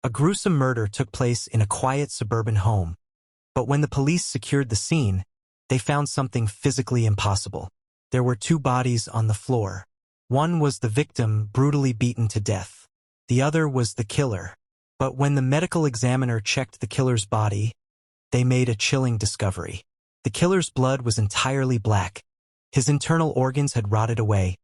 A gruesome murder took place in a quiet suburban home, but when the police secured the scene, they found something physically impossible. There were two bodies on the floor. One was the victim brutally beaten to death. The other was the killer. But when the medical examiner checked the killer's body, they made a chilling discovery. The killer's blood was entirely black. His internal organs had rotted away,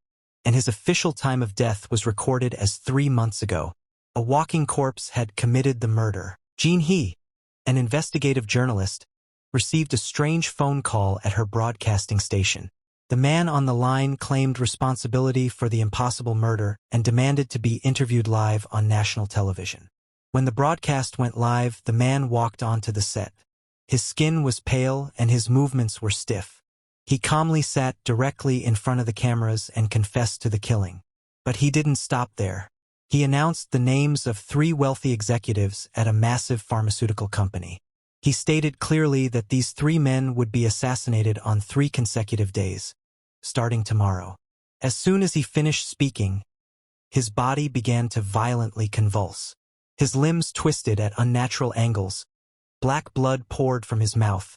and his official time of death was recorded as 3 months ago. A walking corpse had committed the murder. Jean He, an investigative journalist, received a strange phone call at her broadcasting station. The man on the line claimed responsibility for the impossible murder and demanded to be interviewed live on national television. When the broadcast went live, the man walked onto the set. His skin was pale and his movements were stiff. He calmly sat directly in front of the cameras and confessed to the killing. But he didn't stop there. He announced the names of 3 wealthy executives at a massive pharmaceutical company. He stated clearly that these 3 men would be assassinated on 3 consecutive days, starting tomorrow. As soon as he finished speaking, his body began to violently convulse. His limbs twisted at unnatural angles, black blood poured from his mouth,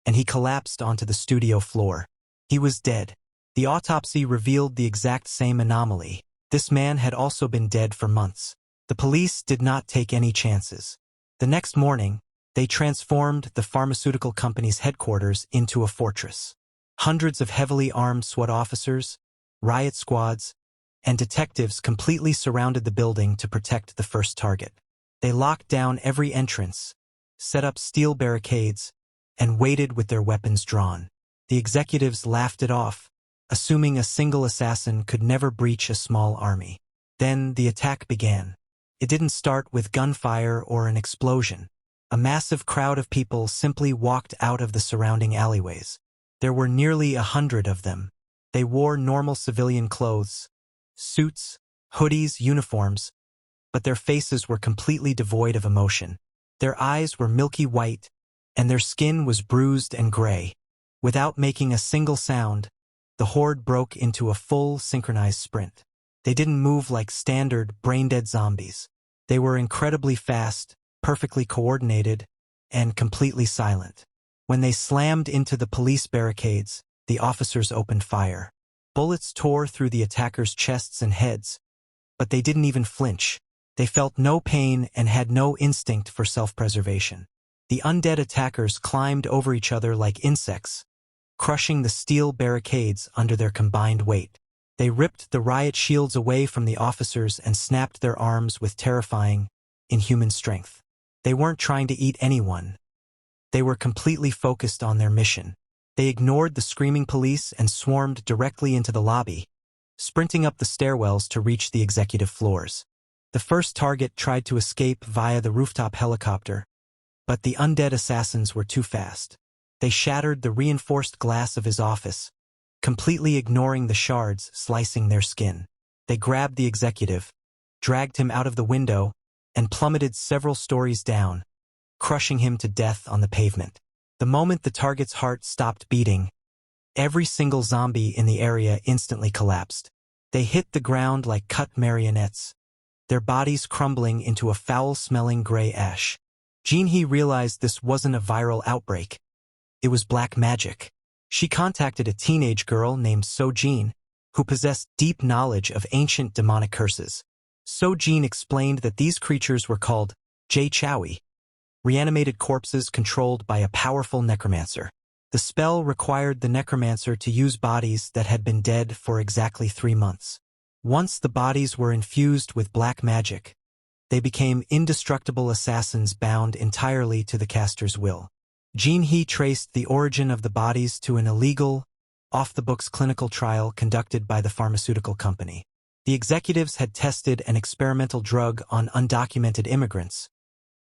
and he collapsed onto the studio floor. He was dead. The autopsy revealed the exact same anomaly. This man had also been dead for months. The police did not take any chances. The next morning, they transformed the pharmaceutical company's headquarters into a fortress. Hundreds of heavily armed SWAT officers, riot squads, and detectives completely surrounded the building to protect the first target. They locked down every entrance, set up steel barricades, and waited with their weapons drawn. The executives laughed it off, assuming a single assassin could never breach a small army. Then the attack began. It didn't start with gunfire or an explosion. A massive crowd of people simply walked out of the surrounding alleyways. There were nearly 100 of them. They wore normal civilian clothes, suits, hoodies, uniforms, but their faces were completely devoid of emotion. Their eyes were milky white, and their skin was bruised and gray. Without making a single sound, the horde broke into a full synchronized sprint. They didn't move like standard brain-dead zombies. They were incredibly fast, perfectly coordinated, and completely silent. When they slammed into the police barricades, the officers opened fire. Bullets tore through the attackers' chests and heads, but they didn't even flinch. They felt no pain and had no instinct for self-preservation. The undead attackers climbed over each other like insects, crushing the steel barricades under their combined weight. They ripped the riot shields away from the officers and snapped their arms with terrifying, inhuman strength. They weren't trying to eat anyone. They were completely focused on their mission. They ignored the screaming police and swarmed directly into the lobby, sprinting up the stairwells to reach the executive floors. The first target tried to escape via the rooftop helicopter, but the undead assassins were too fast. They shattered the reinforced glass of his office, completely ignoring the shards slicing their skin. They grabbed the executive, dragged him out of the window, and plummeted several stories down, crushing him to death on the pavement. The moment the target's heart stopped beating, every single zombie in the area instantly collapsed. They hit the ground like cut marionettes, their bodies crumbling into a foul-smelling gray ash. Jean He realized this wasn't a viral outbreak. It was black magic. She contacted a teenage girl named So-Jean, who possessed deep knowledge of ancient demonic curses. So-Jean explained that these creatures were called Jay-Chowie, reanimated corpses controlled by a powerful necromancer. The spell required the necromancer to use bodies that had been dead for exactly 3 months. Once the bodies were infused with black magic, they became indestructible assassins bound entirely to the caster's will. Jean He traced the origin of the bodies to an illegal, off-the-books clinical trial conducted by the pharmaceutical company. The executives had tested an experimental drug on undocumented immigrants,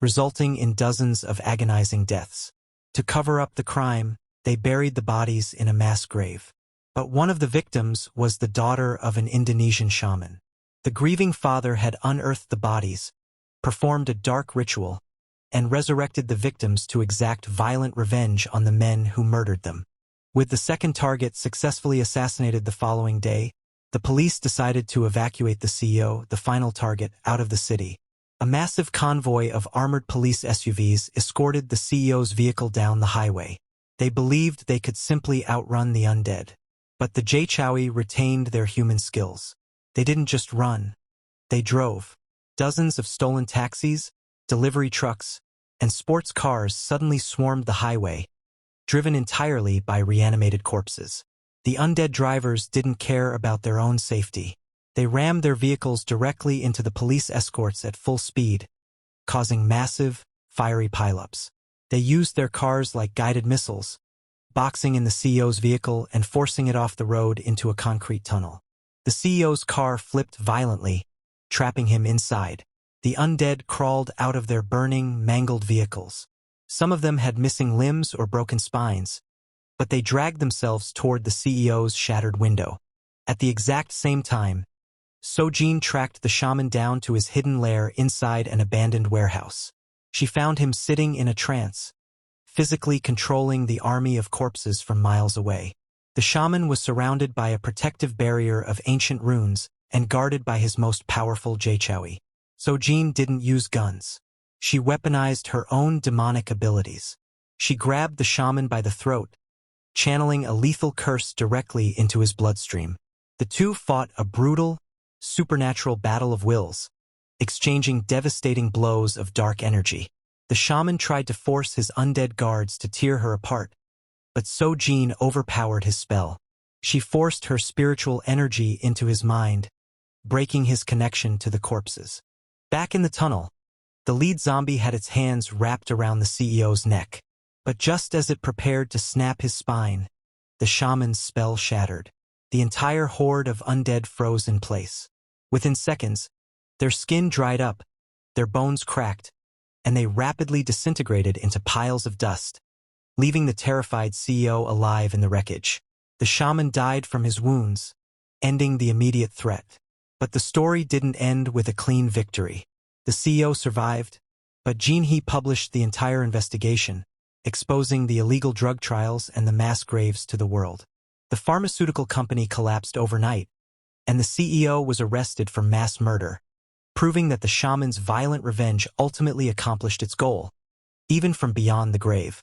resulting in dozens of agonizing deaths. To cover up the crime, they buried the bodies in a mass grave. But one of the victims was the daughter of an Indonesian shaman. The grieving father had unearthed the bodies, performed a dark ritual, and resurrected the victims to exact violent revenge on the men who murdered them. With the second target successfully assassinated the following day, the police decided to evacuate the CEO, the final target, out of the city. A massive convoy of armored police SUVs escorted the CEO's vehicle down the highway. They believed they could simply outrun the undead. But the Jaichawi retained their human skills. They didn't just run. They drove. Dozens of stolen taxis, delivery trucks, and sports cars suddenly swarmed the highway, driven entirely by reanimated corpses. The undead drivers didn't care about their own safety. They rammed their vehicles directly into the police escorts at full speed, causing massive, fiery pileups. They used their cars like guided missiles, boxing in the CEO's vehicle and forcing it off the road into a concrete tunnel. The CEO's car flipped violently, trapping him inside. The undead crawled out of their burning, mangled vehicles. Some of them had missing limbs or broken spines, but they dragged themselves toward the CEO's shattered window. At the exact same time, Sojin tracked the shaman down to his hidden lair inside an abandoned warehouse. She found him sitting in a trance, physically controlling the army of corpses from miles away. The shaman was surrounded by a protective barrier of ancient runes and guarded by his most powerful Jaichawi. Sojin didn't use guns. She weaponized her own demonic abilities. She grabbed the shaman by the throat, channeling a lethal curse directly into his bloodstream. The two fought a brutal, supernatural battle of wills, exchanging devastating blows of dark energy. The shaman tried to force his undead guards to tear her apart, but Sojin overpowered his spell. She forced her spiritual energy into his mind, breaking his connection to the corpses. Back in the tunnel, the lead zombie had its hands wrapped around the CEO's neck. But just as it prepared to snap his spine, the shaman's spell shattered. The entire horde of undead froze in place. Within seconds, their skin dried up, their bones cracked, and they rapidly disintegrated into piles of dust, leaving the terrified CEO alive in the wreckage. The shaman died from his wounds, ending the immediate threat. But the story didn't end with a clean victory. The CEO survived, but Jinhee published the entire investigation, exposing the illegal drug trials and the mass graves to the world. The pharmaceutical company collapsed overnight, and the CEO was arrested for mass murder, proving that the shaman's violent revenge ultimately accomplished its goal, even from beyond the grave.